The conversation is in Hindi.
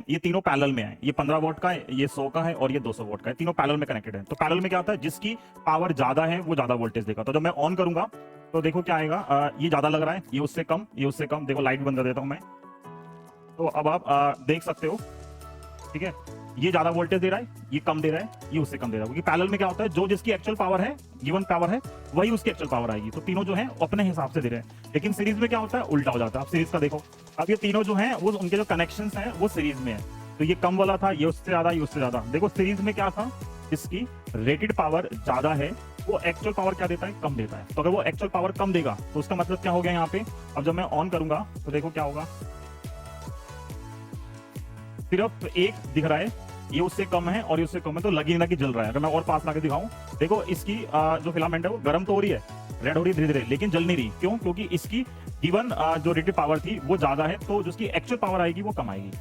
ये तीनों पैरेलल में है, ये 15 वोल्ट का है, ये 100 का है और ये 200 वोल्ट का है, तीनों पैरेलल में कनेक्टेड है। तो पैरेलल में क्या होता है, जिसकी पावर ज्यादा है वो ज्यादा वोल्टेज देगा। तो जब मैं ऑन करूंगा तो देखो क्या आएगा, ये ज्यादा लग रहा है, ये उससे कम, ये उससे कम। देखो लाइट बंद कर देता हूं मैं, तो अब आप देख सकते हो, ठीक है, ये ज्यादा वोल्टेज दे रहा है, ये कम दे रहा है, ये उससे कम दे रहा है। क्योंकि पैरेलल में क्या होता है, जो जिसकी एक्चुअल पावर है, गिवन पावर है, वही उसकी एक्चुअल पावर आएगी। तो तीनों जो है अपने हिसाब से दे रहे हैं। लेकिन सीरीज में क्या होता है, उल्टा हो जाता है। आप सीरीज का देखो, अब ये तीनों जो हैं वो उनके जो कनेक्शन हैं वो सीरीज में है। तो ये कम वाला था, ये उससे ज्यादा, ये उससे ज्यादा। देखो सीरीज में क्या था, जिसकी रेटेड पावर ज्यादा है वो एक्चुअल पावर क्या देता है, कम देता है। तो अगर वो एक्चुअल पावर कम देगा तो उसका मतलब क्या हो गया यहाँ पे, अब जब मैं ऑन करूंगा तो देखो क्या होगा, सिर्फ एक दिख रहा है, ये उससे कम है और ये उससे कम है, तो लगी लगी जल रहा है। अगर मैं और पास लाके दिखाऊं, देखो इसकी जो फिलामेंट है वो गर्म तो हो रही है, रेड हो रही है धीरे धीरे, लेकिन जल नहीं रही। क्यों? क्योंकि इसकी गिवन जो रेटेड पावर थी वो ज्यादा है, तो जो इसकी एक्चुअल पावर आएगी वो कम आएगी।